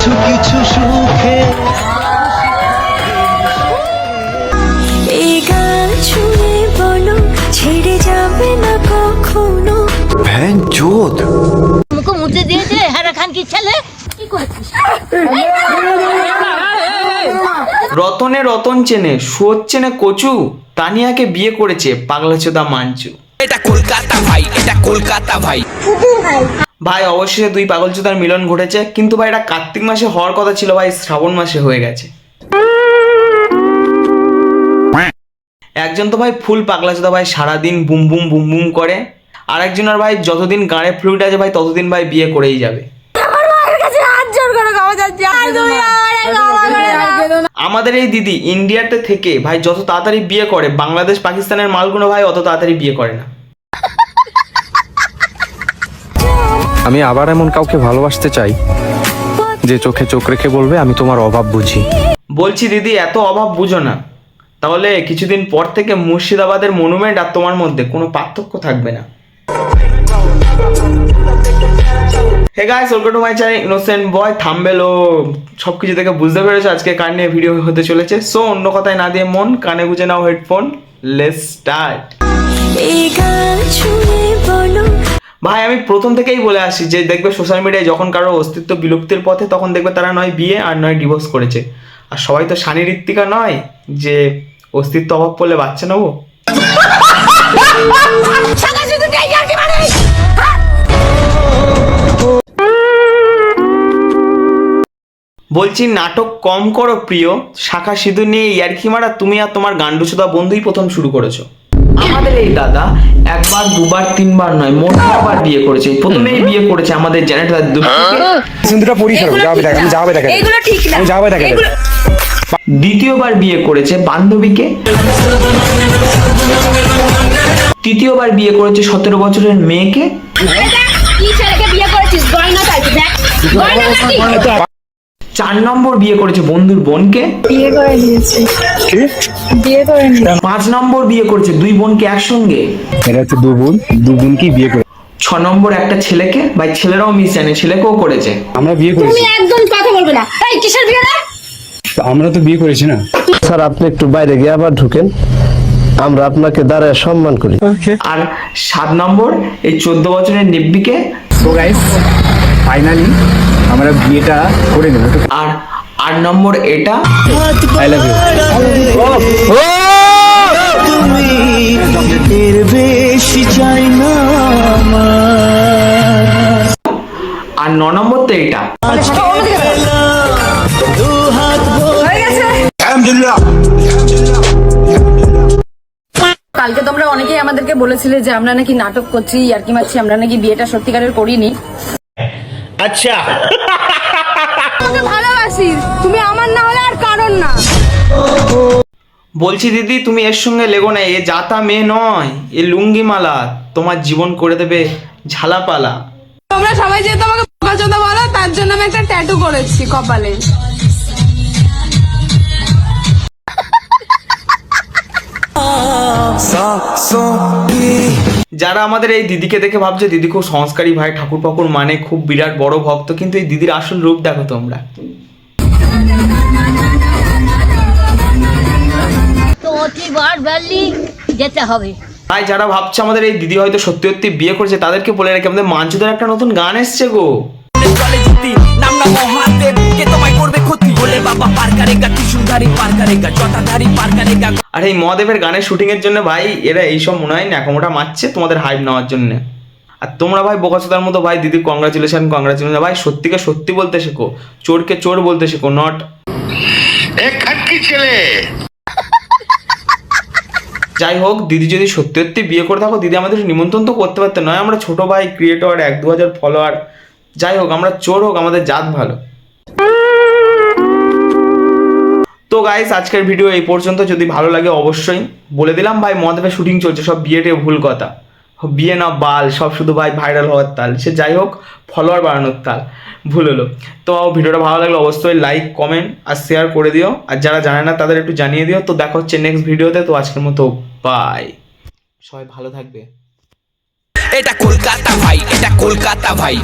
কিছু কিছু সুখে এই গান শুনে বলো ছেড়ে যাবে না কখনো। ভ্যান চোদ মুখে মুছে দিয়েছে হেরা খান কি ছেলে কি করেছিস? রতনে রতন চেনে সুয়োর চেনে কচু, তানিয়াকে বিয়ে করেছে পাগলাচোদা মাঞ্চু। এটা কলকাতা ভাই, এটা কলকাতা ভাই। ভাই অবশেষে দুই পাগলচোদার মিলন ঘটেছে, কিন্তু ভাই এটা কার্তিক মাসে হওয়ার কথা ছিল, ভাই শ্রাবণ মাসে হয়ে গেছে। একজন তো ভাই ফুল পাগলাচোদা ভাই, সারাদিন বুম বুম বুম বুম করে, আর একজনের ভাই যতদিন গাড়ে ফ্লুইড আছে ভাই ততদিন ভাই বিয়ে করেই যাবে। আমাদের এই দিদি ইন্ডিয়াতে থেকে ভাই যত তাড়াতাড়ি বিয়ে করে, বাংলাদেশ পাকিস্তানের মালগুলো ভাই অত তাড়াতাড়ি বিয়ে করে না। আমি আবার এমন কাউকে ভালোবাসতে চাই যে চোখে চোখ রেখে বলবে আমি তোমার অভাব বুঝি। বলছি দিদি এত অভাব বুঝো না, তাহলে কিছুদিন পর থেকে মুর্শিদাবাদের মনুমেন্ট আর তোমার মধ্যে কোনো পার্থক্য থাকবে না। Hey guys, welcome to my channel innocent boy. Thumbnail ও সবকিছু থেকে বুঝতে পেরেছো আজকে কার নিয়ে ভিডিও হতে চলেছে। সো অন্য কথায় না দিয়ে মন কানে গুঁজে নাও হেডফোন, লেটস স্টার্ট। এই গান শুনে বলো। ভাই আমি প্রথম থেকেই বলে আসি যে দেখবে সোশ্যাল মিডিয়ায় যখন কারো অস্তিত্ব বিলুপ্তির পথে, তখন দেখবে তারা নয় বিয়ে আর নয় ডিভোর্স করেছে। আর সবাই তো শানি ঋত্বিকা নয় যে অস্তিত্ব অভাব পড়লে বাচ্চা নেবো। বলছি নাটক কম করো প্রিয়, শাখা সিঁদুর নিয়ে ইয়ার্কি মারা তুমি আর তোমার গান্ডুচোদা বন্ধুই প্রথম শুরু করেছো। আমাদের এই দাদা একবার দুবার তিনবার নয় মোট 4বার বিয়ে করেছে। প্রথমেই বিয়ে করেছে আমাদের জেনারেটর সিন্ধুটা পরিষ্কার যাবে দেখে, আমি যাবে দেখে, এগুলো ঠিক না, আমি যাবে দেখে। দ্বিতীয়বার বিয়ে করেছে বান্ধবীকে, তৃতীয়বার বিয়ে করেছে 17 বছরের মেয়েকে, কি ছেলেকে বিয়ে করেছিস? গয়না তাই দেখ, গয়না নাকি? 4 নম্বর বিয়ে করেছে বন্ধুর বোনকে, বিয়ে করে দিয়েছি, বিয়ে করে নি। 5 নম্বর বিয়ে করেছে 2 বোনকে একসঙ্গে, এটা হচ্ছে দু বোনকেই বিয়ে করে। 6 নম্বর একটা ছেলেকে, ভাই ছেলেরাও মিস জানে, ছেলেকেও করেছে। আমরা বিয়ে তুমি করেছি, একদম কথা বলবে না। এই কিসের বিয়ে রে? তো আমরা তো বিয়ে করেছি না। স্যার আপনি একটু বাইরে গিয়ে আবার ঢুকেন, আমরা আপনাকে দাঁড়ায় সম্মান করি। আর 7 নম্বর এই 14 বছরের নিব্বিকে, সো গাইস ফাইনালি আমরা বিয়েটা করে নেব। আর 8 নম্বর এটা। I love you. তুমি এর বেশি চাই না আমার। আর 9 নম্বর তো এটা। আজকে পেলাম দু হাত ভরে আলহামদুলিল্লাহ। কালকে তোমরা অনেকেই আমাদেরকে বলেছিলে যে আমরা নাকি নাটক করছি, ইয়ার্কি মারছি, আমরা নাকি বিয়েটা সত্যিকারের করিনি। আচ্ছা তোকে ভালোবাসি, তুমি আমার না হলে আর কারণ না। বলছি দিদি তুমি এর সঙ্গে লেগো না, এ জাতা মেয়ে নয়, এ লুঙ্গিমালা, তোমার জীবন করে দেবে ঝালাপালা। তোমরা সবাই যেহেতু আমাকে বোকাচোদা বলো, তার জন্য আমি একটা ট্যাটু করেছি কপালে। যারা আমাদের এই দিদিকে দেখে ভাবছে দিদি খুব সংস্কারী ভাই, ঠাকুর পাকুর মানে খুব বিরাট বড় ভক্ত, কিন্তু এই দিদির আসল রূপ দেখো তোমরা। তো অতিবার ভ্যালি যেতে হবে। তাই যারা ভাবছে আমাদের এই দিদি হয়তো সত্যি সত্যি বিয়ে করেছে, তাদেরকে বলে রেখে আমাদের মাঞ্চুদের একটা নতুন গান এসছে গো। চলে যেতি নাম না মহাদেব, কে তোমায় করবে ক্ষতি বলে বাবা পার করেগা, ত্রিশূলধারী পার করেগা, জটাধারী পার করেগা। আর এই মহাদেবের গানের শুটিং এর জন্য ভাই এরা এইসব মনে হয় ন্যাকামোটা মারছে তোমাদের হাইপ নেওয়ার জন্য। আর তোমরা ভাই বোকাচোদার মতো ভাই দিদি কংগ্রাচুলেশন ভাই, সত্যিকে সত্যি বলতে শেখো, চোরকে চোর বলতে শেখো, নট এক খাটকি ছেলে। যাই হোক দিদি যদি সত্যি সত্যি বিয়ে করে থাকো, দিদি আমাদের নিমন্ত্রণ তো করতে পারতে, নয় আমরা ছোট ভাই ক্রিয়েটর 1-2 হাজার ফলোয়ার, যাই হোক আমরা চোর হোক আমাদের জাত ভালো। তো গাইস আজকের ভিডিও এই পর্যন্ত, যদি ভালো লাগে অবশ্যই বলে দিলাম ভাই মহাদেবের শুটিং চলছে, সব বিয়েটে ভুল কথা, বিয়ে না বাল, সব শুধু ভাই ভাইরাল হওয়ার তাল, সে যাই হোক ফলোয়ার বাড়ানোর তাল, ভুল হলো। তো ভিডিওটা ভালো লাগলে অবশ্যই লাইক কমেন্ট আর শেয়ার করে দিও, আর যারা জানে না তাদের একটু জানিয়ে দিও। তো দেখা হচ্ছে নেক্সট ভিডিওতে, তো আজকের মতো বাই, সবাই ভালো থাকবে। এটা কলকাতা ভাই, এটা কলকাতা ভাই।